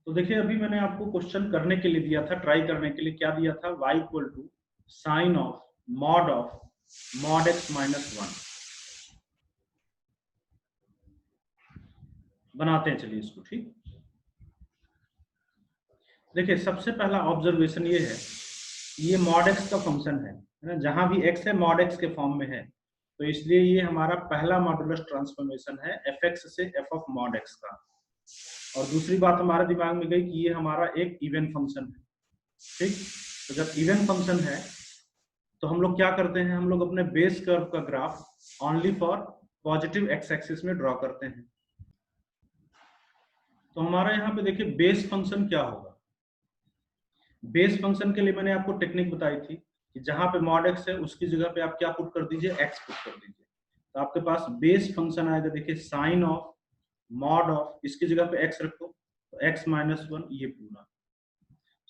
तो देखिए अभी मैंने आपको क्वेश्चन करने के लिए दिया था, ट्राई करने के लिए क्या दिया था, y equal to sine of mod x minus 1। बनाते हैं चलिए इसको। ठीक, देखिए सबसे पहला ऑब्जर्वेशन ये है, ये मॉड x का फंक्शन है ना, जहां भी x है मॉड x के फॉर्म में है, तो इसलिए ये हमारा पहला मॉडुलस ट्रांसफॉर्मेशन है fx से f ऑफ मॉड x का। और दूसरी बात हमारे दिमाग में गई कि ये हमारा एक इवन फंक्शन है। ठीक, तो जब इवन फंक्शन है तो हम लोग क्या करते हैं, हम लोग अपने बेस कर्व का graph only for positive x axis में ड्रॉ करते हैं। तो हमारा यहाँ पे देखिए बेस फंक्शन क्या होगा। बेस फंक्शन के लिए मैंने आपको टेक्निक बताई थी कि जहां पे मॉड एक्स है उसकी जगह पे आप क्या पुट कर दीजिए, एक्स पुट कर दीजिए। तो आपके पास बेस फंक्शन आएगा, देखिए साइन ऑफ मॉड ऑफ, इसकी जगह पे एक्स रखो तो एक्स माइनस 1 ये पूरा।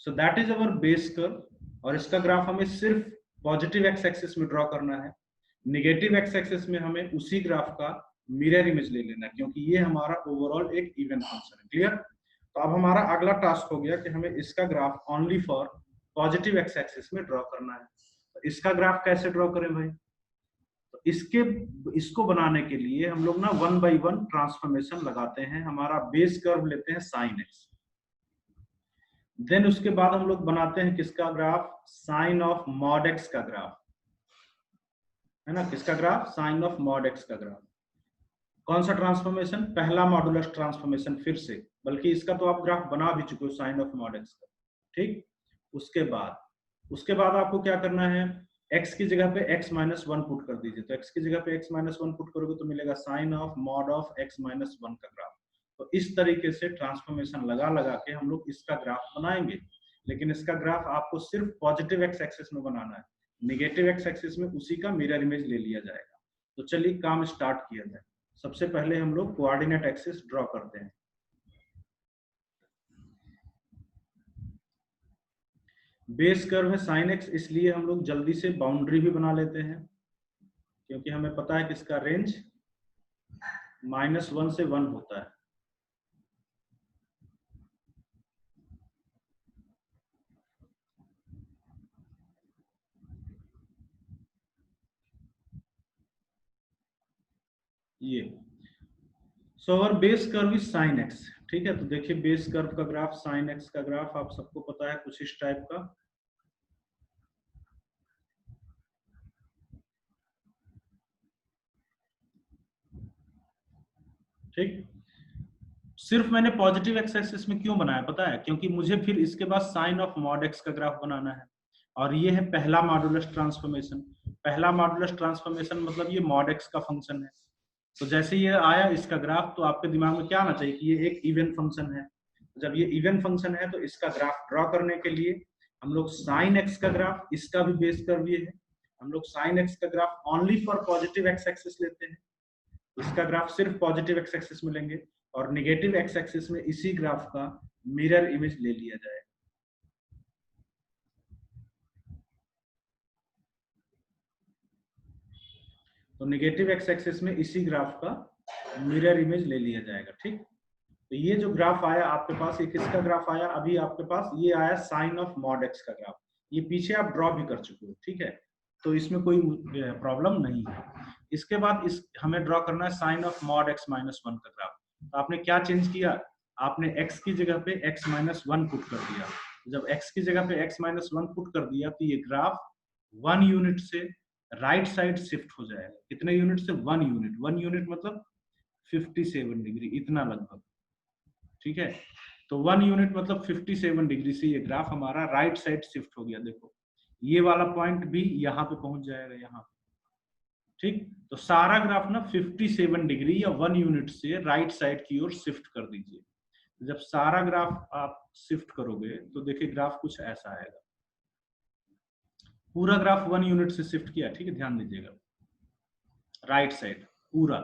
So that is our base curve. और इसका ग्राफ हमें सिर्फ पॉजिटिव एक्स एक्सिस में ड्रॉ करना है। निगेटिव एक्स एक्सिस में हमें उसी ग्राफ का मिरर इमेज ले लेना है, क्योंकि ये हमारा ओवरऑल एक इवन फंक्शन है। क्लियर? तो अब हमारा अगला टास्क हो गया कि हमें इसका graph only for positive x axis में ड्रॉ करना है। तो इसका ग्राफ कैसे ड्रॉ करें भाई? तो इसको बनाने के लिए हम लोग ना 1 by 1 ट्रांसफॉर्मेशन लगाते हैं। हमारा बेस कर्व लेते हैं साइन एक्स, देन उसके बाद हम लोग बनाते हैं किसका graph, sine of mod X का ग्राफ, है ना। किसका graph? Sine of mod X का ग्राफ। कौन सा ट्रांसफॉर्मेशन? पहला मॉडुलस ट्रांसफॉर्मेशन फिर से, बल्कि इसका तो आप ग्राफ बना भी चुके हो साइन ऑफ मॉड एक्स का। ठीक, उसके बाद आपको क्या करना है, x की जगह पे x माइनस 1 पुट कर दीजिए। तो x की जगह पे x माइनस 1 पुट करोगे तो मिलेगा sine of mod of x minus 1 का ग्राफ। तो इस तरीके से ट्रांसफॉर्मेशन लगा लगा के हम लोग इसका ग्राफ बनाएंगे। लेकिन इसका ग्राफ आपको सिर्फ पॉजिटिव एक्स एक्सिस में बनाना है, निगेटिव एक्स एक्सिस में उसी का मिरर इमेज ले लिया जाएगा। तो चलिए काम स्टार्ट किया जाए। सबसे पहले हम लोग कोऑर्डिनेट एक्सिस ड्रॉ करते हैं। बेस कर्व है साइन एक्स, इसलिए हम लोग जल्दी से बाउंड्री भी बना लेते हैं, क्योंकि हमें पता है कि इसका रेंज -1 से 1 होता है। ये so our base curve is sine x. ठीक है, तो देखिए बेस कर्व का ग्राफ, साइन एक्स का ग्राफ आप सबको पता है कुछ इस टाइप का। ठीक, सिर्फ मैंने पॉजिटिव एक्स एक्सिस में क्यों बनाया पता है? क्योंकि मुझे फिर इसके बाद साइन ऑफ मॉड एक्स का ग्राफ बनाना है। और ये है पहला मॉडुलस ट्रांसफॉर्मेशन। पहला मॉडुलस ट्रांसफॉर्मेशन मतलब ये मॉड एक्स का फंक्शन है। तो जैसे ये आया इसका ग्राफ, तो आपके दिमाग में क्या आना चाहिए कि ये एक इवन फंक्शन है। जब ये इवन फंक्शन है तो इसका ग्राफ ड्रॉ करने के लिए हम लोग साइन एक्स का ग्राफ, इसका भी बेस कर्व ये है, हम लोग साइन एक्स का graph only for positive x axis लेते हैं। इसका ग्राफ सिर्फ पॉजिटिव एक्स एक्सिस में लेंगे और निगेटिव एक्स एक्सिस में इसी ग्राफ का मिरर इमेज ले लिया जाए। तो निगेटिव एक्स एक्सिस में इसी ग्राफ का मिरर इमेज ले लिया जाएगा। ठीक, तो ये जो ग्राफ आया आपके पास, ये किसका ग्राफ आया? अभी आपके पास ये आया साइन ऑफ मॉड एक्स का ग्राफ। ये पीछे आप ड्रॉ भी कर चुके हो, ठीक है, तो इसमें कोई प्रॉब्लम नहीं है। इसके बाद इस हमें ड्रॉ करना है sine of mod X minus 1 का ग्राफ। तो आपने क्या चेंज किया? आपने x की जगह पे x माइनस 1 पुट कर दिया। जब x की जगह पे x माइनस 1 पुट कर दिया तो ये ग्राफ 1 यूनिट से राइट साइड शिफ्ट हो जाएगा। कितने यूनिट से? 1 यूनिट। 1 यूनिट मतलब 57 डिग्री, इतना लगभग। ठीक है, तो 1 यूनिट मतलब 57 डिग्री से ये ग्राफ हमारा राइट साइड शिफ्ट हो गया। देखो ये वाला पॉइंट भी यहाँ पे पहुंच जाएगा, यहाँ। ठीक, तो सारा ग्राफ ना 57 डिग्री या 1 यूनिट से राइट साइड की ओर शिफ्ट कर दीजिए। जब सारा ग्राफ आप शिफ्ट करोगे तो देखिए ग्राफ कुछ ऐसा आएगा। पूरा ग्राफ 1 यूनिट से शिफ्ट किया, ठीक है, ध्यान दीजिएगा, राइट साइड पूरा।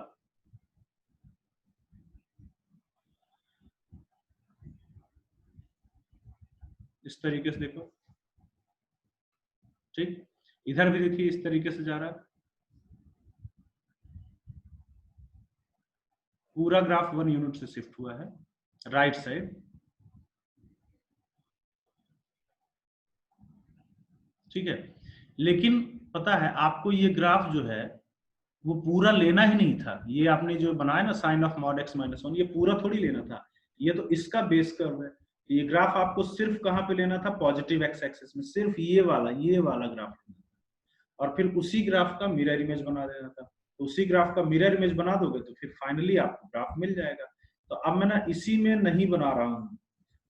इस तरीके से देखो, ठीक, इधर भी देखिए इस तरीके से जा रहा है। पूरा ग्राफ 1 यूनिट से शिफ्ट हुआ है राइट साइड। ठीक है। लेकिन पता है आपको ये ग्राफ जो है वो पूरा लेना ही नहीं था। ये आपने जो बनाया ना sine of mod x minus 1, ये पूरा थोड़ी लेना था, ये तो इसका बेस कर्व है। ये ग्राफ आपको सिर्फ कहाँ पे लेना था, पॉजिटिव x एक्सिस में, सिर्फ ये वाला ग्राफ लेना था। और फिर उसी ग्राफ का मिरर इमेज बना देना था। तो उसी ग्राफ का मिरर इमेज बना दोगे तो फिर फाइनली आपको ग्राफ मिल जाएगा। तो अब मैं ना इसी में नहीं बना रहा हूँ,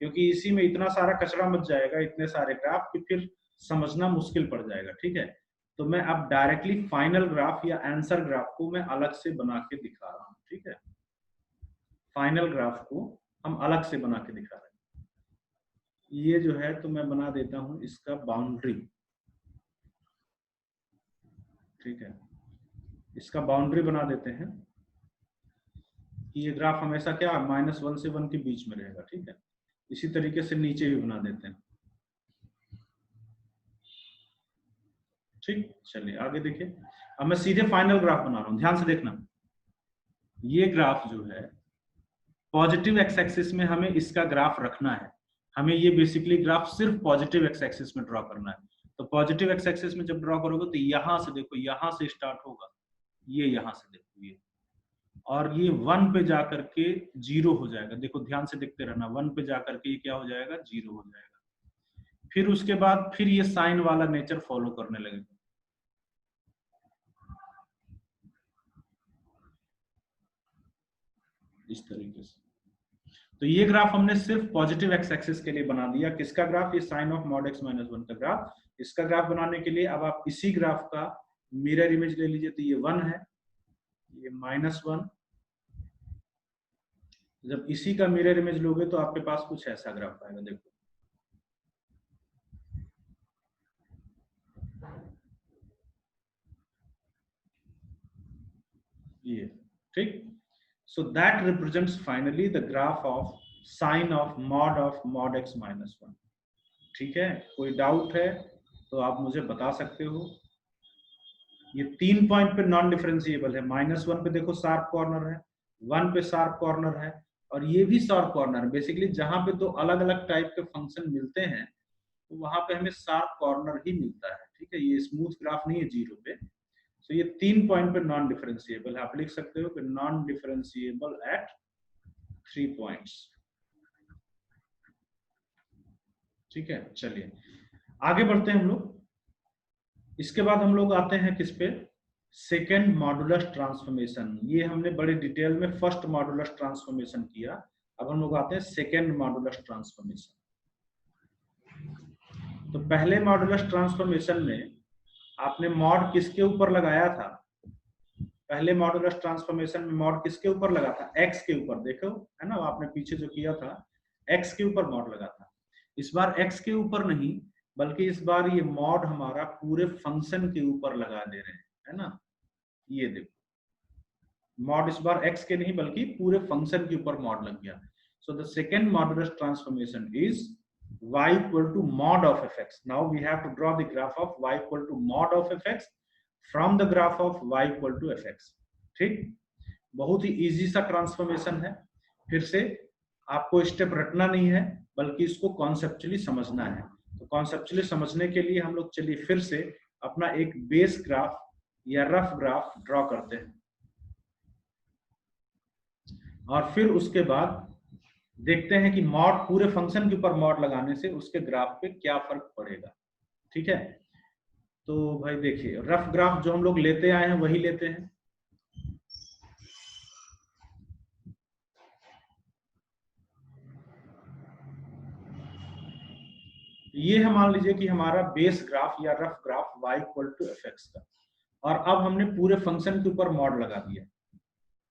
क्योंकि इसी में इतना सारा कचरा मच जाएगा, इतने सारे ग्राफ कि फिर समझना मुश्किल पड़ जाएगा। ठीक है, तो मैं अब डायरेक्टली फाइनल ग्राफ या आंसर ग्राफ को मैं अलग से बना के दिखा रहा हूँ। ठीक है, फाइनल ग्राफ को हम अलग से बना के दिखा रहे हैं। ये जो है तो मैं बना देता हूं इसका बाउंड्री। ठीक है, इसका बाउंड्री बना देते हैं। ये ग्राफ हमेशा क्या -1 से 1 के बीच में रहेगा। ठीक है, इसी तरीके से नीचे भी बना देते हैं। ठीक, चलिए आगे देखिए। अब मैं सीधे फाइनल ग्राफ बना रहा हूं, ध्यान से देखना। ये ग्राफ जो है पॉजिटिव एक्स एक्सिस में हमें इसका ग्राफ रखना है। हमें ये बेसिकली ग्राफ सिर्फ पॉजिटिव एक्स एक्सिस में ड्रॉ करना है। तो पॉजिटिव एक्स एक्सिस में जब ड्रॉ करोगे तो यहां से देखो, यहां से स्टार्ट होगा, ये यहां से देखो ये, और ये 1 पे जाकर के 0 हो जाएगा। देखो ध्यान से देखते रहना, 1 पे जाकर के ये क्या हो जाएगा, 0 हो जाएगा। फिर उसके बाद फिर ये साइन वाला नेचर फॉलो करने लगेगा। इस तरीके से। तो ये ग्राफ हमने सिर्फ पॉजिटिव एक्स एक्सिस के लिए बना दिया। किसका ग्राफ, ये sine of mod x minus 1 का ग्राफ। इसका ग्राफ बनाने के लिए अब आप इसी ग्राफ का मिरर इमेज ले लीजिए। तो ये 1 है, ये -1। जब इसी का मिरर इमेज लोगे तो आपके पास कुछ ऐसा ग्राफ आएगा। देखो ये, ठीक। So that represents finally the graph of sine of mod x minus 1। ठीक है, कोई डाउट है तो आप मुझे बता सकते हो। ये 3 पॉइंट पे नॉन डिफरेंशिएबल है। -1 पे देखो शार्प कॉर्नर है, 1 पे शार्प कॉर्नर है, और ये भी शार्प कॉर्नर है। बेसिकली जहां पे दो अलग अलग टाइप के फंक्शन मिलते हैं तो वहां पे हमें शार्प कॉर्नर ही मिलता है। ठीक है, ये स्मूथ ग्राफ नहीं है 0 पे। तो ये 3 पॉइंट पे नॉन डिफरेंशिएबल है। आप लिख सकते हो कि नॉन डिफरेंशिएबल एट 3 पॉइंट्स। ठीक है, चलिए आगे बढ़ते हैं हम लोग। इसके बाद हम लोग आते हैं किस पे, सेकेंड मॉडुलस ट्रांसफॉर्मेशन। ये हमने बड़े डिटेल में फर्स्ट मॉडुलस ट्रांसफॉर्मेशन किया। अब हम लोग आते हैं सेकेंड मॉडुलस ट्रांसफॉर्मेशन। तो पहले मॉडुलस ट्रांसफॉर्मेशन में आपने मॉड किसके ऊपर लगाया था, पहले मॉडुलस ट्रांसफॉर्मेशन में मॉड किसके ऊपर लगा था, x के ऊपर। देखो है ना, आपने पीछे जो किया था x के ऊपर मॉड लगा था। इस बार x के ऊपर नहीं, बल्कि इस बार ये मॉड हमारा पूरे फंक्शन के ऊपर लगा दे रहे हैं, है ना। ये देखो मॉड इस बार x के नहीं बल्कि पूरे फंक्शन के ऊपर मॉड लग गया। So the second modulus transformation is y equal to mod of fx. Now we have to draw the graph of y equal to mod of fx from the graph of y equal to fx. ठीक, बहुत ही easy सा transformation है। फिर से आपको step रटना नहीं है बल्कि इसको कॉन्सेप्चुअली समझना है। तो कॉन्सेप्चुअली समझने के लिए हम लोग चलिए फिर से अपना एक बेस ग्राफ या रफ ग्राफ ड्रॉ करते हैं, और फिर उसके बाद देखते हैं कि मॉड पूरे फंक्शन के ऊपर मॉड लगाने से उसके ग्राफ पे क्या फर्क पड़ेगा। ठीक है, तो भाई देखिए रफ ग्राफ जो हम लोग लेते आए हैं वही लेते हैं। ये हम मान लीजिए कि हमारा बेस ग्राफ या rough graph y equal to fx का, और अब हमने पूरे फंक्शन के ऊपर मॉड लगा दिया।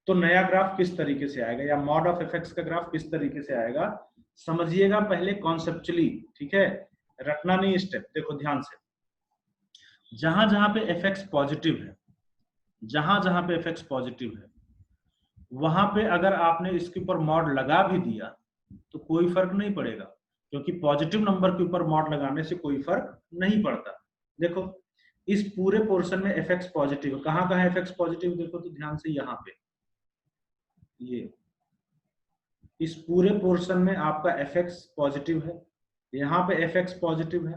तो नया ग्राफ किस तरीके से आएगा, या मॉड ऑफ fx का ग्राफ किस तरीके से आएगा, समझिएगा पहले कॉन्सेप्चुअली। ठीक है, रटना नहीं स्टेप। देखो ध्यान से, जहां जहां पे fx पॉजिटिव है, जहां जहां पे fx पॉजिटिव है, वहां पे अगर आपने इसके ऊपर मॉड लगा भी दिया तो कोई फर्क नहीं पड़ेगा, क्योंकि पॉजिटिव नंबर के ऊपर मॉड लगाने से कोई फर्क नहीं पड़ता। देखो इस पूरे पोर्शन में fx पॉजिटिव, कहां कहां fx पॉजिटिव देखो तो ध्यान से, यहाँ पे ये इस पूरे पोर्शन में आपका fx पॉजिटिव है, यहाँ पे fx पॉजिटिव है।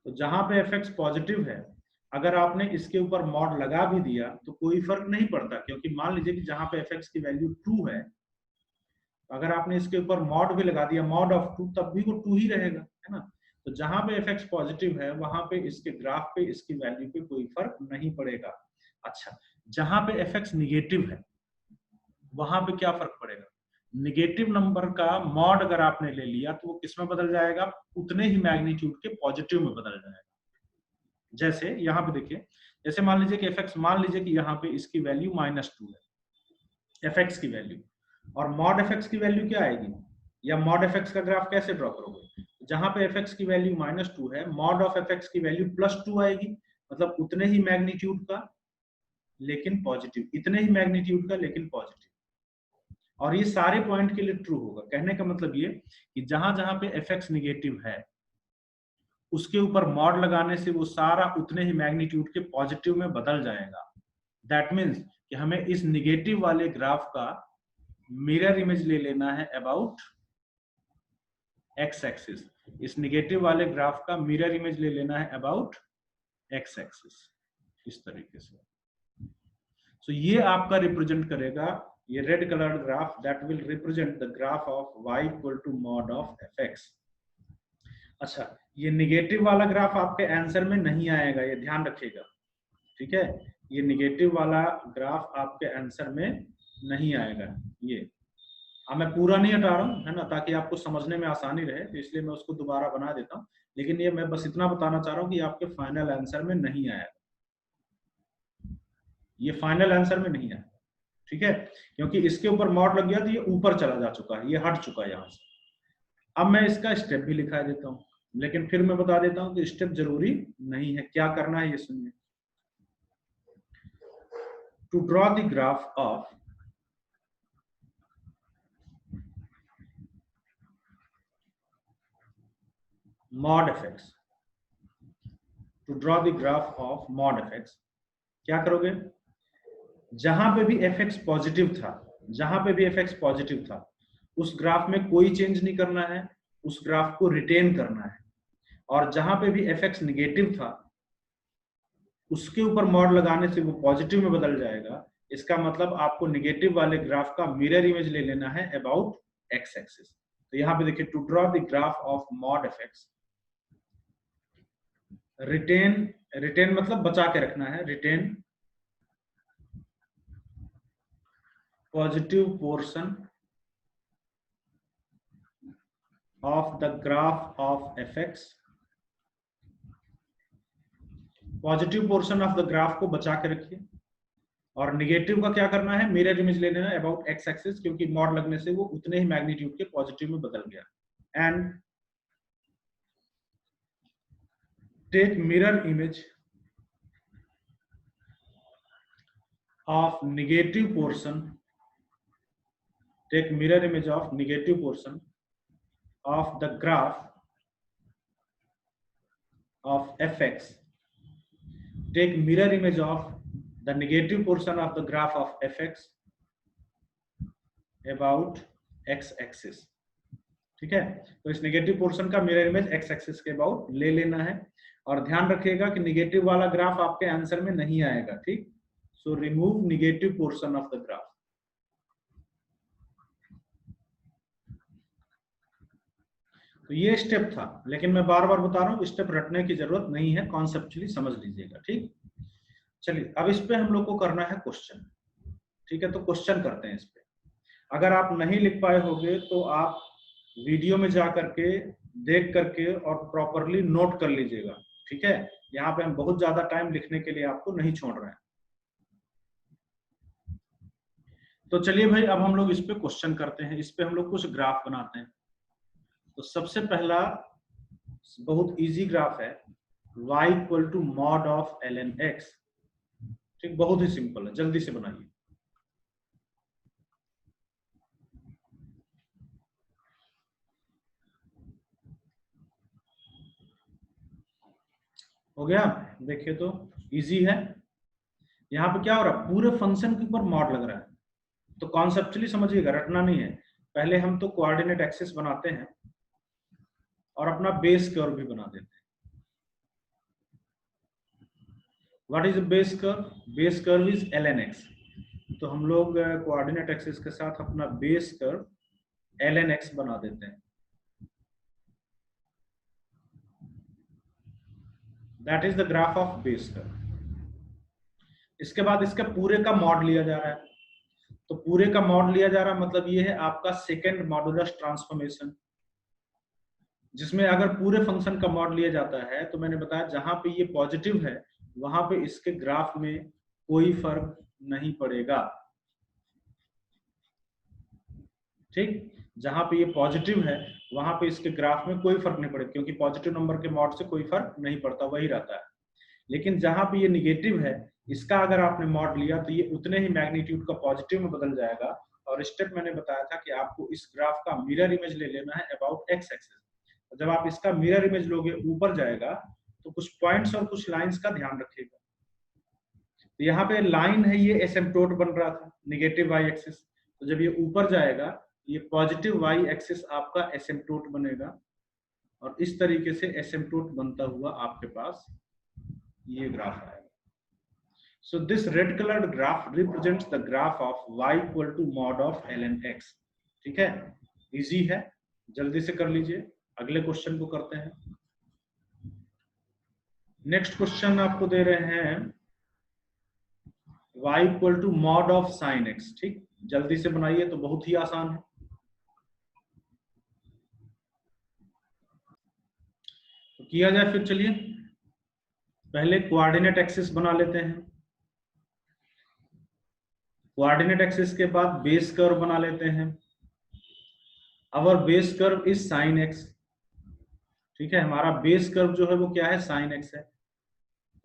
तो जहां पे एफ एक्स पॉजिटिव है, अगर आपने इसके ऊपर मॉड लगा भी दिया तो कोई फर्क नहीं पड़ता, क्योंकि मान लीजिए कि जहां पे एफ एक्स की वैल्यू 2 है, अगर आपने इसके ऊपर मॉड भी लगा दिया, मॉड ऑफ 2, तब भी वो 2 ही रहेगा, है ना। तो जहां पे एफ एक्स पॉजिटिव है वहां पे इसके ग्राफ पे इसकी वैल्यू पे कोई फर्क नहीं पड़ेगा। अच्छा, जहां पे एफ एक्स निगेटिव है वहां पे क्या फर्क पड़ेगा? निगेटिव नंबर का मॉड अगर आपने ले लिया तो वो किसमें बदल जाएगा? उतने ही मैग्नीट्यूड के पॉजिटिव में बदल जाएगा। जैसे यहाँ पे देखिए, जैसे मान लीजिए कि एफ एक्स, मान लीजिए कि यहाँ पे इसकी वैल्यू -2 है, एफ एक्स की वैल्यू, और मॉड एफ एक्स की वैल्यू क्या आएगी, या मॉड एफ एक्स का ग्राफ कैसे ड्रॉ करोगे? जहां पे एफ एक्स की वैल्यू -2 है, मॉड ऑफ एफ एक्स की वैल्यू +2 आएगी, मतलब उतने ही मैग्नीट्यूड का लेकिन पॉजिटिव, इतने ही मैग्नीट्यूड का लेकिन पॉजिटिव। और ये सारे पॉइंट के लिए ट्रू होगा। कहने का मतलब ये कि जहां जहां पे एफ एक्स निगेटिव है उसके ऊपर मॉड लगाने से वो सारा उतने ही मैग्नीट्यूड के पॉजिटिव में बदल जाएगा। दैट मीन्स कि हमें इस निगेटिव वाले ग्राफ का मिरर इमेज ले लेना है अबाउट एक्स एक्सिस। इस निगेटिव वाले ग्राफ का मिरर इमेज ले लेना है अबाउट एक्स एक्सिस, इस तरीके से। सो ये आपका रिप्रेजेंट करेगा, ये red coloured graph that will represent the graph of y equal to mod of F X. अच्छा, ये निगेटिव वाला ग्राफ आपके आंसर में नहीं आएगा, ये ध्यान रखिएगा, ठीक है। ये निगेटिव वाला ग्राफ आपके आंसर में नहीं आएगा। ये मैं पूरा नहीं हटा रहा हूँ, है ना, ताकि आपको समझने में आसानी रहे, तो इसलिए मैं उसको दोबारा बना देता हूँ। लेकिन ये मैं बस इतना बताना चाह रहा हूँ कि आपके फाइनल आंसर में नहीं आएगा, ये फाइनल आंसर में नहीं आएगा, ठीक है, क्योंकि इसके ऊपर मॉड लग गया तो ये ऊपर चला जा चुका है, ये हट चुका है यहाँ से। अब मैं इसका स्टेप भी लिखा देता हूँ, लेकिन फिर मैं बता देता हूँ कि स्टेप जरूरी नहीं है। क्या करना है ये सुनिए। To draw the graph of mod fx, to draw the graph of mod fx, क्या करोगे? जहां पे भी fx पॉजिटिव था, जहां पे भी fx पॉजिटिव था, उस ग्राफ में कोई चेंज नहीं करना है, उस ग्राफ को रिटेन करना है। और जहां पे भी fx निगेटिव था उसके ऊपर मॉड लगाने से वो पॉजिटिव में बदल जाएगा। इसका मतलब आपको निगेटिव वाले ग्राफ का मिरर इमेज ले लेना है अबाउट एक्स एक्सिस। तो यहाँ पे देखिए, to draw the graph of mod F X, retain, retain मतलब बचा के रखना है, retain positive portion of the graph of F X, positive portion of the graph को बचा के रखिए। और निगेटिव का क्या करना है? मिरर इमेज ले लेना है अबाउट एक्स एक्सिस, क्योंकि मॉड लगने से वो उतने ही मैग्नीट्यूड के पॉजिटिव में बदल गया। And take mirror image of negative portion, take mirror image of negative portion of the graph of fx, take mirror image of the negative portion of the graph of fx about x axis, ठीक है। तो इस negative portion का mirror image x axis के about ले लेना है। और ध्यान रखिएगा कि निगेटिव वाला ग्राफ आपके आंसर में नहीं आएगा, ठीक। So remove negative portion of the graph. तो ये स्टेप था, लेकिन मैं बार बार बता रहा हूँ स्टेप रटने की जरूरत नहीं है, कॉन्सेप्चुअली समझ लीजिएगा, ठीक। चलिए अब इस पे हम लोग को करना है क्वेश्चन, ठीक है। तो क्वेश्चन करते हैं इस पे। अगर आप नहीं लिख पाए होंगे तो आप वीडियो में जा करके देख करके और प्रॉपरली नोट कर लीजिएगा, ठीक है। यहाँ पे हम बहुत ज्यादा टाइम लिखने के लिए आपको नहीं छोड़ रहे हैं। तो चलिए भाई, अब हम लोग इस पे क्वेश्चन करते हैं, इस पे हम लोग कुछ ग्राफ बनाते हैं। तो सबसे पहला बहुत इजी ग्राफ है, y equal to mod of ln x, ठीक, बहुत ही सिंपल है, जल्दी से बनाइए। हो गया? देखिए तो इजी है। यहाँ पे क्या हो रहा है? पूरे फंक्शन के ऊपर मॉड लग रहा है। तो कॉन्सेप्चुअली समझिएगा, रटना नहीं है। पहले हम तो कोऑर्डिनेट एक्सिस बनाते हैं और अपना बेस कर्व भी बना देते हैं। What is base curve? Base curve is ln x। तो हम लोग कोऑर्डिनेट एक्सिस के साथ अपना बेस कर्व ln x बना देते हैं। That is the graph of base curve. इसके बाद इसका पूरे का मॉड लिया जा रहा है। तो पूरे का मॉड लिया जा रहा है मतलब ये है आपका सेकेंड मॉडुलस ट्रांसफॉर्मेशन, जिसमें अगर पूरे फंक्शन का मॉड लिया जाता है तो मैंने बताया जहां पे ये पॉजिटिव है वहां पे इसके ग्राफ में कोई फर्क नहीं पड़ेगा। ठीक, जहां पे ये पॉजिटिव है वहां पे इसके ग्राफ में कोई फर्क नहीं पड़ेगा, क्योंकि पॉजिटिव नंबर के मॉड से कोई फर्क नहीं पड़ता, वही रहता है। लेकिन जहां पे ये निगेटिव है, इसका अगर आपने मॉड लिया तो ये उतने ही मैग्नीट्यूड का पॉजिटिव में बदल जाएगा। और स्टेप मैंने बताया था कि आपको इस ग्राफ का मिरर इमेज ले लेना है अबाउट एक्स एक्सिस। जब आप इसका मिरर इमेज लोगे ऊपर जाएगा तो कुछ पॉइंट्स और कुछ लाइंस का ध्यान रखिएगा। तो यहाँ पे लाइन है, ये एसिम्प्टोट बन रहा था निगेटिव वाई एक्सिस, तो जब ये ऊपर जाएगा ये पॉजिटिव वाई एक्सिस आपका एसिम्प्टोट बनेगा और इस तरीके से एसिम्प्टोट बनता हुआ आपके पास ये ग्राफ आएगा। So this red colored graph represents the graph of y equal to mod of ln x। ठीक है, इजी है, जल्दी से कर लीजिए। अगले क्वेश्चन को करते हैं। नेक्स्ट क्वेश्चन आपको दे रहे हैं y equal to mod of sin x। ठीक, जल्दी से बनाइए, तो बहुत ही आसान है। तो किया जाए फिर, चलिए पहले कोऑर्डिनेट एक्सिस बना लेते हैं। कोऑर्डिनेट एक्सिस के बाद बेस कर्व बना लेते हैं। Our base curve is sine x. ठीक है, हमारा बेस कर्व जो है वो क्या है, साइन एक्स है।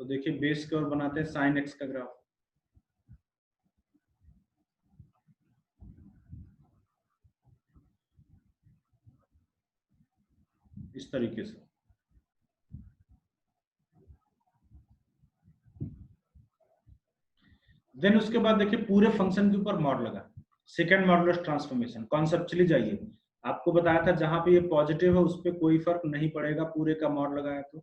तो देखिए बेस कर्व बनाते हैं साइन एक्स का ग्राफ इस तरीके से। देन उसके बाद देखिए पूरे फंक्शन के ऊपर मॉड लगा, सेकंड मॉडुलस ट्रांसफॉर्मेशन। कॉन्सेप्चुअली जाइए, आपको बताया था जहां पे ये पॉजिटिव है उस पर कोई फर्क नहीं पड़ेगा पूरे का मॉड लगाया तो।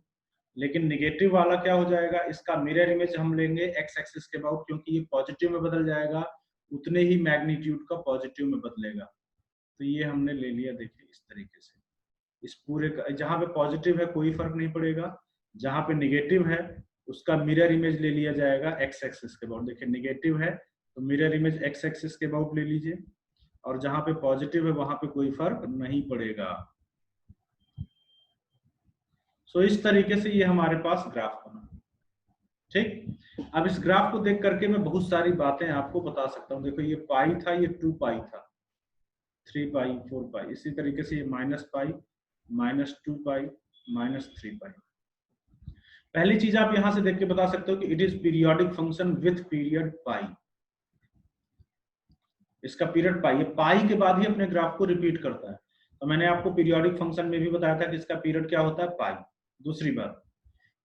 लेकिन निगेटिव वाला क्या हो जाएगा, इसका मिरर इमेज हम लेंगे एक्स एक्सिस के अबाउट, क्योंकि ये पॉजिटिव में बदल जाएगा उतने ही मैग्नीट्यूड का पॉजिटिव में बदलेगा। तो ये हमने ले लिया, देखिए इस तरीके से। इस पूरे का जहां पे पॉजिटिव है कोई फर्क नहीं पड़ेगा, जहां पे निगेटिव है उसका मिरर इमेज ले लिया जाएगा एक्स एक्सिस के अबाउट। देखिए निगेटिव है तो मिरर इमेज एक्स एक्सिस के अबाउट ले लीजिए, और जहां पे पॉजिटिव है वहां पे कोई फर्क नहीं पड़ेगा। सो इस तरीके से ये हमारे पास ग्राफ बना। ठीक, अब इस ग्राफ को देख करके मैं बहुत सारी बातें आपको बता सकता हूँ। देखो ये पाई था, ये 2 पाई था, 3 पाई, 4 पाई, इसी तरीके से ये माइनस पाई, -2 पाई, -3 पाई। पहली चीज आप यहां से देख के बता सकते हो कि it is periodic function with period pi. इसका पीरियड पाई है, पाई के बाद ही अपने ग्राफ को रिपीट करता है। तो मैंने आपको पीरियोडिक फंक्शन में भी बताया था कि इसका पीरियड क्या होता है, पाई। दूसरी बात,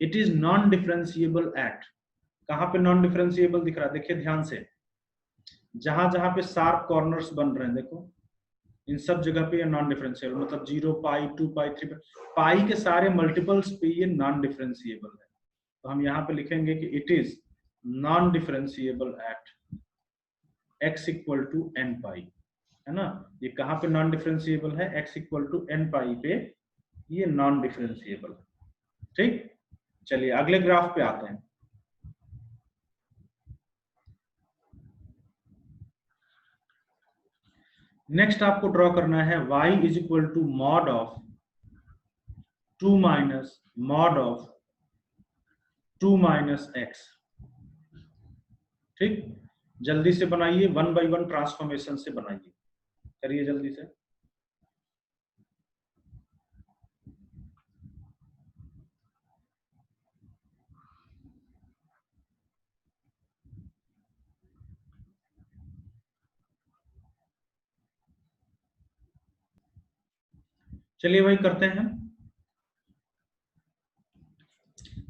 it is non differentiable eight. कहां पे नॉन डिफरेंशिएबल दिख रहा है, देखिए ध्यान से, जहां जहां पे शार्प कॉर्नर्स बन रहे हैं देखो, इन सब जगह पे ये नॉन डिफरेंशिएबल, मतलब 0 पाई, 2 पाई, 3 पाई के सारे मल्टीपल्स पे ये नॉन डिफरेंशिएबल है। तो हम यहाँ पे लिखेंगे कि it is non differentiable at x equal to n pi, है ना। ये कहाँ पे नॉन डिफरेंशिएबल है, x equal to n pi पे ये नॉन डिफरेंशिएबल है। ठीक, चलिए अगले ग्राफ पे आते हैं। नेक्स्ट आपको ड्रॉ करना है y is equal to mod of 2 minus mod of 2 minus x। ठीक, जल्दी से बनाइए, 1 बाई 1 ट्रांसफॉर्मेशन से बनाइए, करिए जल्दी से। चलिए वही करते हैं।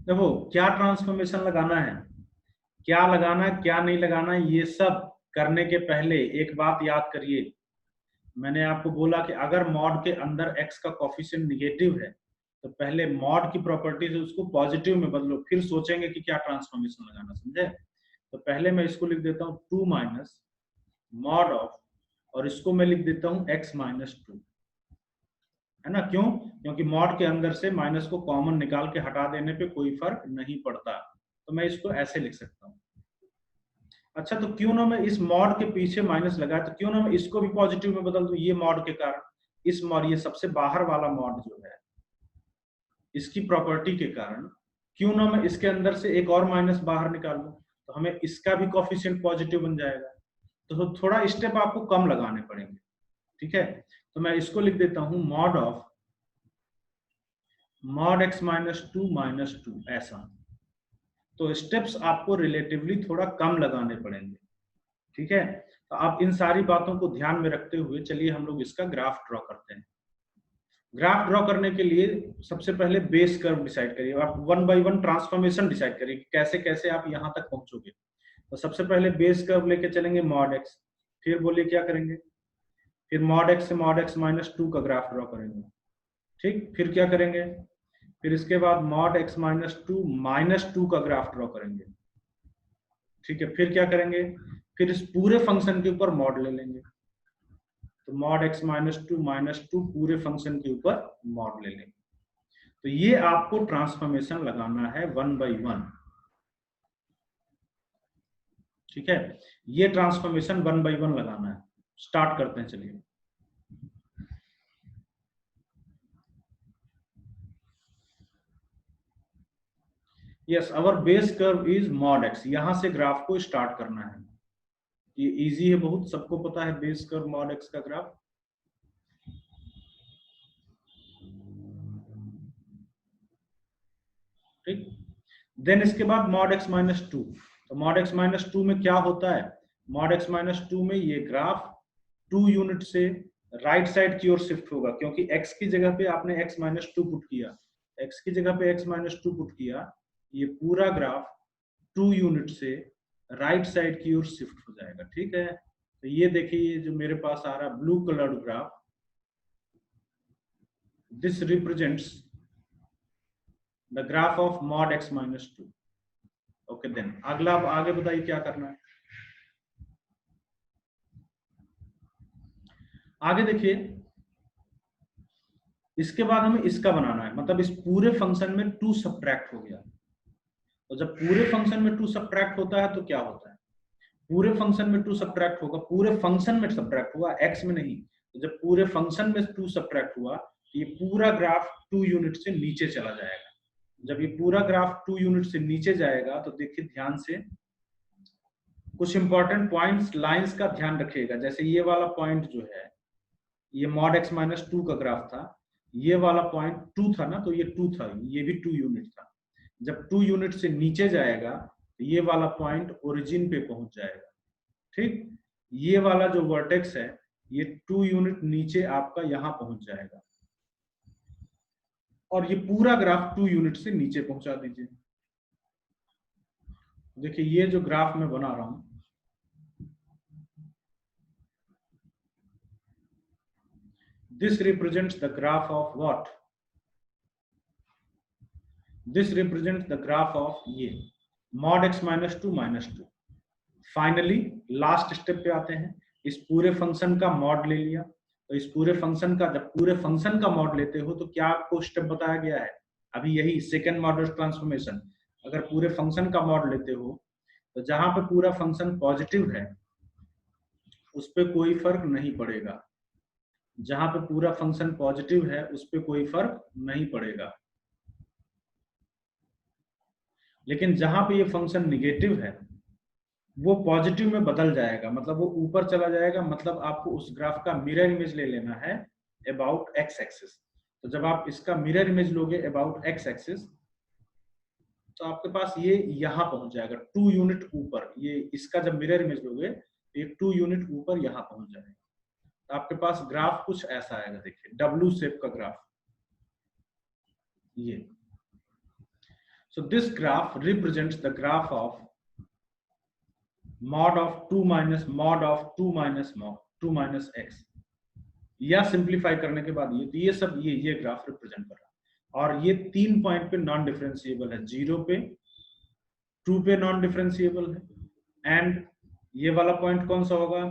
देखो क्या ट्रांसफॉर्मेशन लगाना है, क्या लगाना है, क्या नहीं लगाना है, ये सब करने के पहले एक बात याद करिए। मैंने आपको बोला कि अगर मॉड के अंदर x का कोफिशिएंट निगेटिव है तो पहले मॉड की प्रॉपर्टीज है उसको पॉजिटिव में बदलो, फिर सोचेंगे कि क्या ट्रांसफॉर्मेशन लगाना, समझे? तो पहले मैं इसको लिख देता हूँ 2 माइनस मॉड ऑफ, और इसको मैं लिख देता हूँ x माइनस 2, है ना? क्यों? क्योंकि मॉड के अंदर से माइनस को कॉमन निकाल के हटा देने पे कोई फर्क नहीं पड़ता, तो मैं इसको ऐसे लिख सकता हूँ। अच्छा, तो क्यों ना मैं इस मॉड के पीछे माइनस लगाया, तो क्यों ना मैं इसको भी पॉजिटिव में बदल दूं, ये मॉड के कारण, इस मॉड, ये सबसे बाहर वाला मॉड जो है, इसकी प्रॉपर्टी के कारण क्यों ना मैं इसके अंदर से एक और माइनस बाहर निकाल लूं, तो हमें इसका भी कोफिशिएंट पॉजिटिव बन जाएगा। तो थोड़ा स्टेप आपको कम लगाने पड़ेंगे, ठीक है? तो मैं इसको लिख देता हूं mod of mod x minus 2 ऐसा। तो स्टेप्स आपको रिलेटिवली थोड़ा कम लगाने पड़ेंगे, ठीक है? तो आप इन सारी बातों को ध्यान में रखते हुए चलिए हम लोग इसका ग्राफ ड्रॉ करते हैं। ग्राफ ड्रॉ करने के लिए सबसे पहले बेस कर्व डिसाइड करिए, आप 1 बाय 1 ट्रांसफॉर्मेशन डिसाइड करिए कैसे कैसे आप यहां तक पहुंचोगे। तो सबसे पहले बेस कर्व लेके चलेंगे मॉड x, फिर बोलिए क्या करेंगे, फिर मॉड x से मॉड x माइनस 2 का ग्राफ ड्रॉ करेंगे, ठीक? फिर क्या करेंगे, फिर इसके बाद मॉड x माइनस 2 का ग्राफ ड्रॉ करेंगे, ठीक है? फिर क्या करेंगे, फिर इस पूरे फंक्शन के ऊपर मॉड ले लेंगे, तो मॉड x माइनस 2 पूरे फंक्शन के ऊपर मॉड ले लेंगे। तो ये आपको ट्रांसफॉर्मेशन लगाना है 1 बाय 1, ठीक है? ये ट्रांसफॉर्मेशन 1 बाय 1 लगाना है। स्टार्ट करते हैं, चलिए। Yes, our base curve is mod x, यहां से ग्राफ को स्टार्ट करना है। ये इजी है बहुत, सबको पता है बेस कर्व मॉड x का ग्राफ। ठीक, देन इसके बाद मॉड x माइनस 2। तो मॉड x माइनस 2 में क्या होता है, मॉड x माइनस 2 में ये ग्राफ 2 यूनिट से राइट साइड की ओर शिफ्ट होगा, क्योंकि x की जगह पे आपने x माइनस 2 पुट किया, x की जगह पे x माइनस 2 पुट किया, ये पूरा ग्राफ 2 यूनिट से राइट साइड की ओर शिफ्ट हो जाएगा, ठीक है? तो ये देखिए, ये जो मेरे पास आ रहा blue coloured graph, this represents the graph of mod x minus 2। Okay, then अगला आप आगे बताइए क्या करना है। आगे देखिए, इसके बाद हमें इसका बनाना है, मतलब इस पूरे फंक्शन में 2 सब्ट्रैक्ट हो गया। तो जब पूरे फंक्शन में 2 सब्ट्रैक्ट होता है तो क्या होता है, पूरे फंक्शन में 2 सब्ट्रैक्ट होगा, पूरे फंक्शन में सब्ट्रैक्ट हुआ, x में नहीं। तो जब पूरे फंक्शन में 2 सब्ट्रैक्ट हुआ तो ये पूरा ग्राफ 2 यूनिट से नीचे चला जाएगा। जब ये पूरा ग्राफ 2 यूनिट से नीचे जाएगा तो देखिए ध्यान से, कुछ इंपॉर्टेंट पॉइंट्स, लाइंस का ध्यान रखिएगा। जैसे ये वाला पॉइंट जो है, ये मॉड x माइनस 2 का ग्राफ था, ये वाला पॉइंट 2 था ना, तो ये 2 था, ये भी 2 यूनिट था। जब 2 यूनिट से नीचे जाएगा तो ये वाला पॉइंट ओरिजिन पे पहुंच जाएगा, ठीक? ये वाला जो वर्टेक्स है, ये 2 यूनिट नीचे आपका यहां पहुंच जाएगा, और ये पूरा ग्राफ 2 यूनिट से नीचे पहुंचा दीजिए। देखिए ये जो ग्राफ मैं बना रहा हूं, this represents the graph of what, this represents the graph of ये mod x minus 2 finally last step पे आते हैं। इस पूरे फंक्शन का मॉड ले लिया, तो इस पूरे फंक्शन का, जब पूरे फंक्शन का मॉड लेते हो तो क्या आपको स्टेप बताया गया है, अभी यही सेकंड मॉडल ट्रांसफॉर्मेशन। अगर पूरे फंक्शन का मॉड लेते हो तो जहां पे पूरा फंक्शन पॉजिटिव है उस पर कोई फर्क नहीं पड़ेगा, जहां पे पूरा फंक्शन पॉजिटिव है उस पर कोई फर्क नहीं पड़ेगा, लेकिन जहां पे ये फंक्शन निगेटिव है वो पॉजिटिव में बदल जाएगा, मतलब वो ऊपर चला जाएगा। मतलब आपको उस ग्राफ का मिरर इमेज ले लेना है अबाउट एक्स एक्सिस। तो जब आप इसका मिरर इमेज लोगे अबाउट एक्स एक्सिस तो आपके पास ये यहां पहुंच जाएगा 2 यूनिट ऊपर। ये इसका जब मिरर इमेज लोगे ये 2 यूनिट ऊपर यहां पहुंच जाएगा। तो आपके पास ग्राफ कुछ ऐसा आएगा, देखिए डब्ल्यू शेप का ग्राफ ये। So this graph represents the graph of mod of 2 minus mod of 2 minus mod 2 minus x, या सिंप्लीफाई करने के बाद ये, तो ये सब ये ग्राफ रिप्रेजेंट कर रहा है। और ये 3 पॉइंट पे नॉन डिफरेंशिएबल है, 0 पे, 2 पे नॉन डिफरेंशिएबल है, एंड ये वाला पॉइंट कौन सा होगा,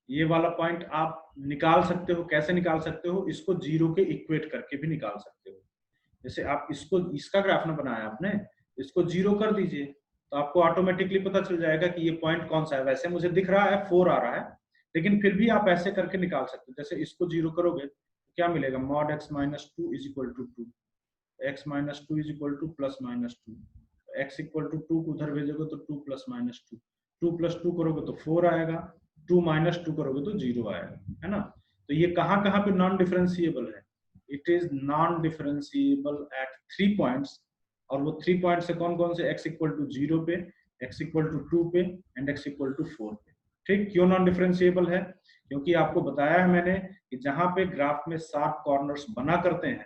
ये वाला पॉइंट आप निकाल सकते हो, कैसे निकाल सकते हो, इसको 0 के इक्वेट करके भी निकाल सकते हो। जैसे आप इसको, इसका ग्राफ ना बनाया आपने, इसको 0 कर दीजिए तो आपको ऑटोमेटिकली पता चल जाएगा कि ये पॉइंट कौन सा है। वैसे मुझे दिख रहा है 4 आ रहा है, लेकिन फिर भी आप ऐसे करके निकाल सकते हो। जैसे इसको 0 करोगे तो क्या मिलेगा, mod x minus 2 is equal to 2, x minus 2 is equal to plus minus 2, x equal to 2 को उधर भेजोगे तो 2 प्लस माइनस 2, 2 प्लस 2 करोगे तो 4 आएगा, 2 माइनस 2 करोगे तो 0 आएगा, है ना। तो ये कहाँ कहाँ पे नॉन डिफरेंशिएबल है, it is non differentiable eight 3 points. और वो 3 पॉइंट से कौन कौन से, x इक्वल टू 0 पे, x इक्वल टू 2 पे एंड x इक्वल टू 4 पे। ठीक, क्यों नॉन डिफरेंशिएबल है, क्योंकि आपको बताया है मैंने कि जहां पे ग्राफ में शार्प कॉर्नर्स बना करते हैं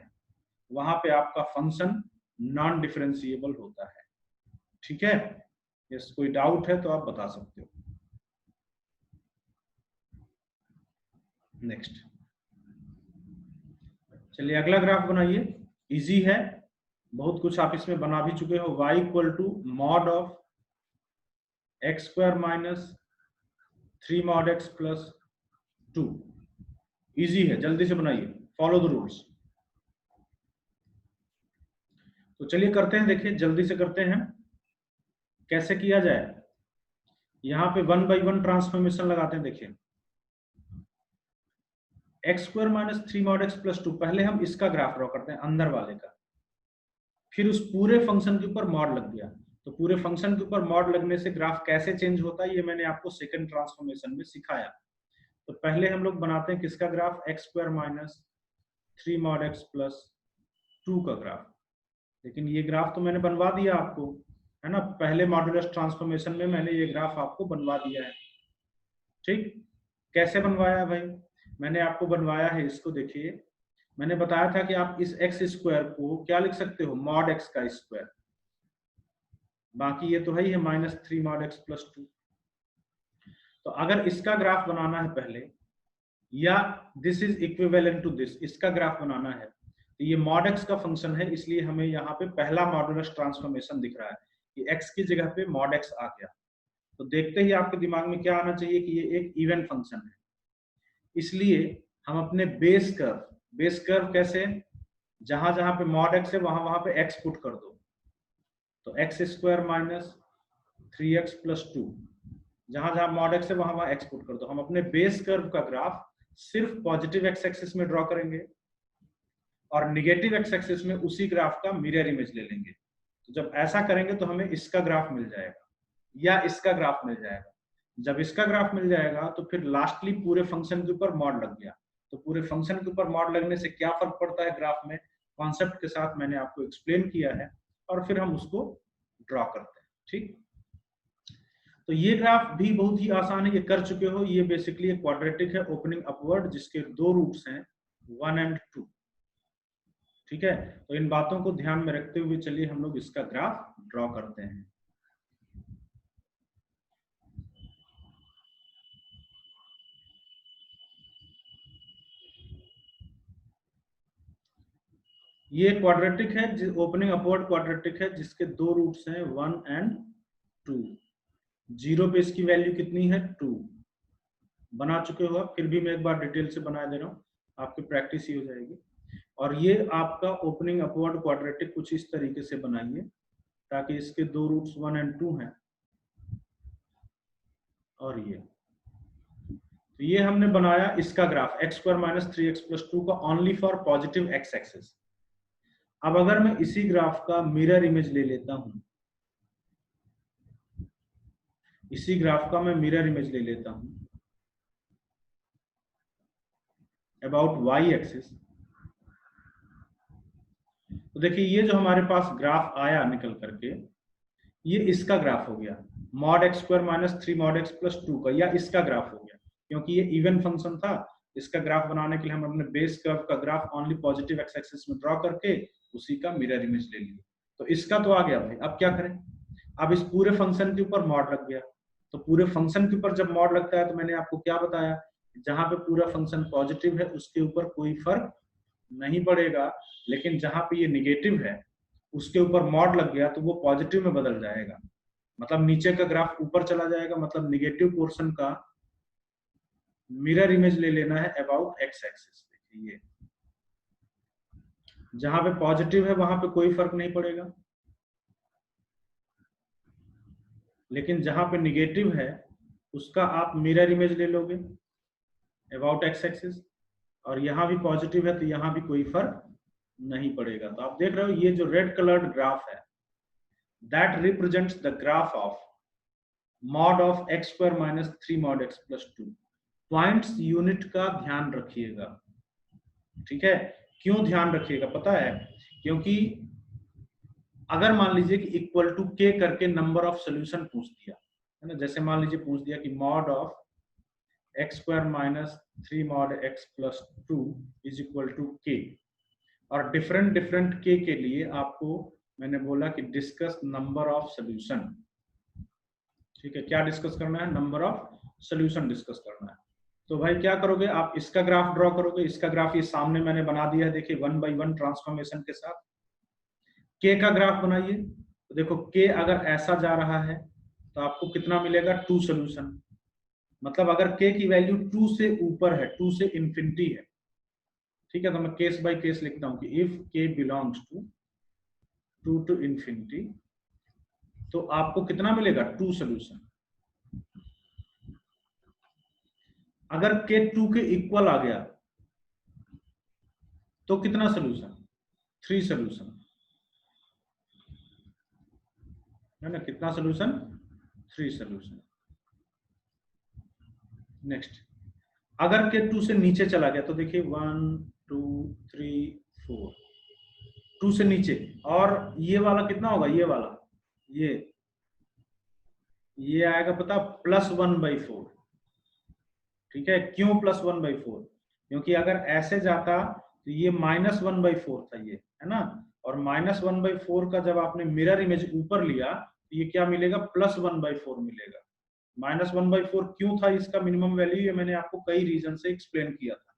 वहां पे आपका फंक्शन नॉन डिफरेंशिएबल होता है। ठीक है, यस, कोई डाउट है तो आप बता सकते हो। नेक्स्ट, चलिए अगला ग्राफ बनाइए, इजी है, बहुत कुछ आप इसमें बना भी चुके हो। y equal to mod of X square minus 3 mod x plus 2। Easy है, जल्दी से बनाइए, फॉलो द रूल्स। तो चलिए करते हैं, देखिए जल्दी से करते हैं कैसे किया जाए। यहाँ पे 1 बाई 1 ट्रांसफॉर्मेशन लगाते हैं। देखिए x square minus 3 mod x plus 2, पहले हम इसका ग्राफ ड्रॉ करते हैं, अंदर वाले का, फिर उस पूरे फंक्शन के ऊपर मॉड लग गया। तो पूरे फंक्शन के ऊपर मॉड लगने से ग्राफ कैसे चेंज होता है ये मैंने आपको सेकंड ट्रांसफॉर्मेशन में सिखाया। तो पहले हम लोग बनाते हैं किसका graph, x square minus 3 mod x plus 2 का ग्राफ। लेकिन ये ग्राफ तो मैंने बनवा दिया आपको, है ना, पहले मॉड्यूलस ट्रांसफॉर्मेशन में मैंने ये ग्राफ आपको बनवा दिया है। ठीक, कैसे बनवाया है भाई, मैंने आपको बनवाया है, इसको देखिए, मैंने बताया था कि आप इस एक्स स्क्वायर को क्या लिख सकते हो, मॉड एक्स का स्क्वायर, बाकी ये तो है ही है माइनस 3 मॉड एक्स प्लस 2। तो अगर इसका ग्राफ बनाना है पहले, या this is equivalent to this, इसका ग्राफ बनाना है, तो ये मॉड एक्स का फंक्शन है, इसलिए हमें यहाँ पे पहला मॉडुलस ट्रांसफॉर्मेशन दिख रहा है कि एक्स की जगह पे मॉड एक्स आ गया। तो देखते ही आपके दिमाग में क्या आना चाहिए कि ये एक इवन फंक्शन है, इसलिए हम अपने बेस कर्व कैसे, जहां जहां पे मॉड एक्स है वहां वहां पे एक्स पुट कर दो। तो x square minus 3x plus 2, जहां जहां मॉड एक्स है वहां वहां एक्स पुट कर दो। हम अपने बेस कर्व का ग्राफ सिर्फ पॉजिटिव एक्स एक्सिस में ड्रॉ करेंगे और निगेटिव एक्स एक्सिस में उसी ग्राफ का मिरर इमेज ले लेंगे। तो जब ऐसा करेंगे तो हमें इसका ग्राफ मिल जाएगा या इसका ग्राफ मिल जाएगा। जब इसका ग्राफ मिल जाएगा तो फिर लास्टली पूरे फंक्शन के ऊपर मॉड लग गया। तो पूरे फंक्शन के ऊपर मॉड लगने से क्या फर्क पड़ता है ग्राफ में, कॉन्सेप्ट के साथ मैंने आपको एक्सप्लेन किया है, और फिर हम उसको ड्रॉ करते हैं। ठीक, तो ये ग्राफ भी बहुत ही आसान है, ये कर चुके हो। ये बेसिकली एक क्वाड्रेटिक है ओपनिंग अपवर्ड, जिसके 2 रूट्स हैं 1 एंड 2। ठीक है, तो इन बातों को ध्यान में रखते हुए चलिए हम लोग इसका ग्राफ ड्रॉ करते हैं। ये क्वाड्रेटिक है, ओपनिंग अपवर्ड क्वाड्रेटिक है, जिसके 2 रूट्स हैं 1 एंड 2। 0 पे इसकी वैल्यू कितनी है, 2। बना चुके हो आप, फिर भी मैं एक बार डिटेल से बना दे रहा हूँ, आपकी प्रैक्टिस ही हो जाएगी। और ये आपका ओपनिंग अपवर्ड क्वाड्रेटिक कुछ इस तरीके से बनाइए ताकि इसके 2 रूट्स 1 एंड 2 हैं। और तो ये हमने बनाया इसका graph x square minus 3x plus 2 का, only for positive x axis. अब अगर मैं इसी ग्राफ का मिरर इमेज ले लेता हूं, इसी ग्राफ का मैं मिरर इमेज ले लेता हूं अबाउट वाई एक्सिस, तो देखिए ये जो हमारे पास ग्राफ आया निकल करके, ये इसका ग्राफ हो गया, mod X square minus 3 mod X plus 2 का, या इसका ग्राफ हो गया, क्योंकि ये इवन फंक्शन था। इसका ग्राफ बनाने के लिए हम अपने बेस कर्व का graph only positive x axis में ड्रॉ करके उसी का मिरर इमेज ले लिए। तो इसका तो आ गया भाई, अब क्या करें, अब इस पूरे फंक्शन के ऊपर मॉड लग गया। तो पूरे फंक्शन के ऊपर जब मॉड लगता है तो मैंने आपको क्या बताया, जहां पे पूरा फंक्शन पॉजिटिव है उसके ऊपर कोई फर्क नहीं बढ़ेगा, लेकिन जहां पे ये निगेटिव है उसके ऊपर मॉड लग गया तो वो पॉजिटिव में बदल जाएगा, मतलब नीचे का ग्राफ ऊपर चला जाएगा, मतलब निगेटिव पोर्शन का मिरर इमेज ले लेना है अबाउट एक्स एक्सिस। देखिए जहां पे पॉजिटिव है वहां पे कोई फर्क नहीं पड़ेगा, लेकिन जहां पे निगेटिव है उसका आप मिरर इमेज ले लोगे अबाउट एक्स एक्सिस, और यहाँ भी पॉजिटिव है तो यहाँ भी कोई फर्क नहीं पड़ेगा। तो आप देख रहे हो ये जो रेड कलर्ड ग्राफ है that represents the graph of mod of X square minus 3 mod X plus 2। Points unit का ध्यान रखिएगा, ठीक है। क्यों ध्यान रखिएगा पता है, क्योंकि अगर मान लीजिए कि इक्वल टू के करके नंबर ऑफ सोल्यूशन पूछ दिया है ना, जैसे मान लीजिए पूछ दिया कि mod of X square minus 3 mod X plus 2 is equal to K, और डिफरेंट डिफरेंट के लिए आपको मैंने बोला कि डिस्कस नंबर ऑफ सोल्यूशन, ठीक है। क्या डिस्कस करना है, नंबर ऑफ सोल्यूशन डिस्कस करना है। तो भाई क्या करोगे आप, इसका ग्राफ ड्रॉ करोगे, इसका ग्राफ ये सामने मैंने बना दिया है, देखिए 1 by 1 ट्रांसफॉर्मेशन के साथ। के का ग्राफ बनाइए, तो देखो के अगर ऐसा जा रहा है तो आपको कितना मिलेगा, 2 सोल्यूशन, मतलब अगर के की वैल्यू 2 से ऊपर है, 2 से इंफिनिटी है, ठीक है, तो मैं केस बाय केस लिखता हूं कि इफ के बिलोंग्स टू 2 to इंफिनिटी तो आपको कितना मिलेगा, 2 सोल्यूशन। अगर के 2 के इक्वल आ गया तो कितना सोल्यूशन, 3 सोल्यूशन, है ना, कितना सोल्यूशन, 3 सोल्यूशन। नेक्स्ट, अगर के 2 से नीचे चला गया तो देखिए 1 2 3 4, 2 से नीचे, और ये वाला कितना होगा, ये वाला ये आएगा पता, +1/4, ठीक है। क्यों +1/4, क्योंकि अगर ऐसे जाता तो ये -1/4 था, ये है ना, और -1/4 का जब आपने मिरर इमेज ऊपर लिया तो ये क्या मिलेगा, +1/4 मिलेगा। -1/4 क्यों था इसका मिनिमम वैल्यू, ये मैंने आपको कई रीजन से एक्सप्लेन किया था,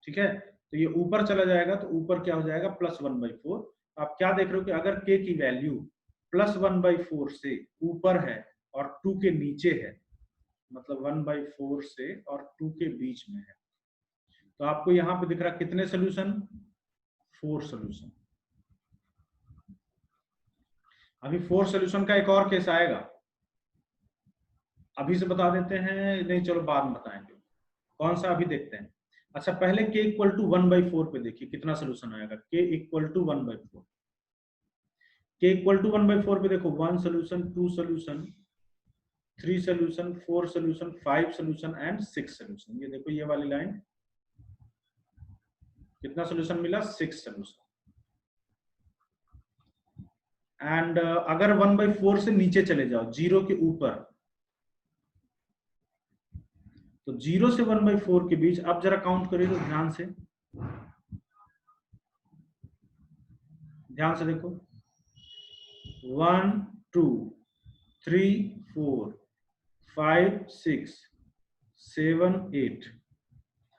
ठीक है। तो ये ऊपर चला जाएगा तो ऊपर क्या हो जाएगा, +1/4। आप क्या देख रहे हो कि अगर के की वैल्यू +1/4 से ऊपर है और 2 के नीचे है, मतलब 1/4 से और 2 के बीच में है, तो आपको यहाँ पे दिख रहा कितने सोल्यूशन, 4 सोल्यूशन। अभी 4 सोल्यूशन का एक और केस आएगा, अभी से बता देते हैं, नहीं चलो बाद में बताएंगे, कौन सा अभी देखते हैं। अच्छा पहले k इक्वल टू 1/4 पे देखिए कितना सोल्यूशन आएगा, k equal to 1/4, k equal to 1/4 पे देखो 1 solution, 2 solution, 3 solution, 4 solution, 5 solution and 6 solution. ये देखो ये वाली लाइन, कितना सोल्यूशन मिला, 6 सोल्यूशन। एंड अगर 1/4 से नीचे चले जाओ, 0 के ऊपर, तो 0 से 1/4 के बीच अब जरा काउंट करिए तो ध्यान से देखो, 1 2 3 4 5 6 7 8,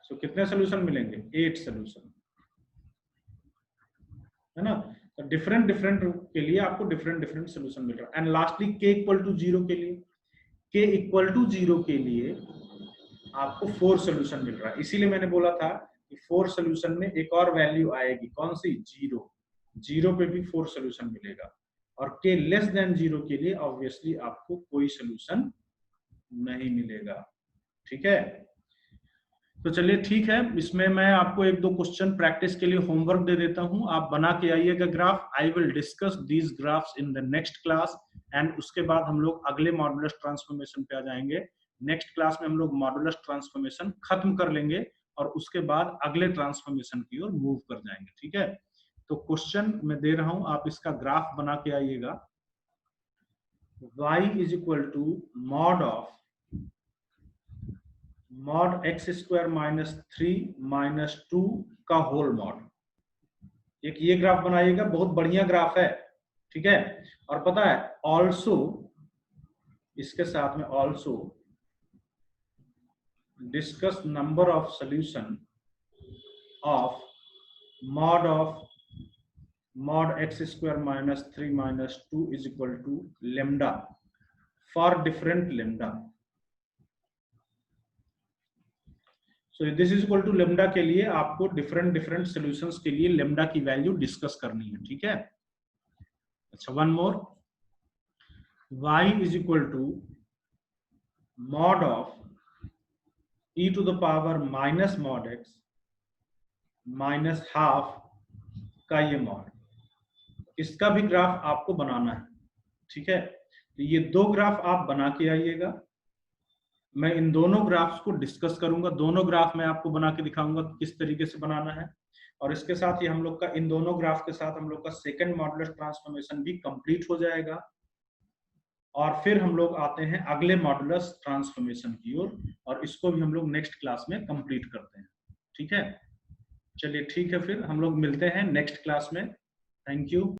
सो कितने सोल्यूशन मिलेंगे, 8 सोल्यूशन, है ना। तो डिफरेंट डिफरेंट के लिए आपको डिफरेंट डिफरेंट सोल्यूशन मिल रहा है। And lastly k equal to 0 के लिए, k इक्वल टू 0 के लिए आपको 4 सोल्यूशन मिल रहा है। इसीलिए मैंने बोला था कि 4 सोल्यूशन में एक और वैल्यू आएगी, कौन सी, 0 पे भी 4 सोल्यूशन मिलेगा, और k लेस देन 0 के लिए ऑब्वियसली आपको कोई सोल्यूशन नहीं मिलेगा, ठीक है। तो चलिए ठीक है, इसमें मैं आपको 1-2 क्वेश्चन प्रैक्टिस के लिए होमवर्क दे देता हूं, आप बना के आइएगा graph. I will discuss these graphs in the next class, and उसके बाद हम लोग अगले मॉडुलस ट्रांसफॉर्मेशन पे आ जाएंगे। नेक्स्ट क्लास में हम लोग मॉडुलस ट्रांसफॉर्मेशन खत्म कर लेंगे और उसके बाद अगले ट्रांसफॉर्मेशन की ओर मूव कर जाएंगे, ठीक है। तो क्वेश्चन मैं दे रहा हूं, आप इसका ग्राफ बना के आइएगा। y is equal to mod X square minus 3 minus 2 का होल मॉड, एक ये ग्राफ बनाइएगा, बहुत बढ़िया ग्राफ है, ठीक है। और पता है ऑल्सो, इसके साथ में also discuss number of solution of mod of mod x square minus 3 minus 2 is equal to lambda for different lambda. So this is equal to lambda के लिए आपको different solutions के लिए lambda की वैल्यू डिस्कस करनी है, ठीक है। अच्छा, one more, y is equal to mod of e to the power minus mod x minus half का ये मॉड, इसका भी ग्राफ आपको बनाना है, ठीक है। तो ये दो ग्राफ आप बना के आइएगा, मैं इन दोनों ग्राफ्स को डिस्कस करूंगा, दोनों ग्राफ मैं आपको बना के दिखाऊंगा किस तरीके से बनाना है। और इसके साथ ही हम लोग का इन दोनों ग्राफ के साथ हम लोग का सेकंड मॉडुलस ट्रांसफॉर्मेशन भी कंप्लीट हो जाएगा। और फिर हम लोग आते हैं अगले मॉडुलस ट्रांसफॉर्मेशन की ओर, और इसको भी हम लोग नेक्स्ट क्लास में कंप्लीट करते हैं, ठीक है। चलिए ठीक है, फिर हम लोग मिलते हैं नेक्स्ट क्लास में। Thank you.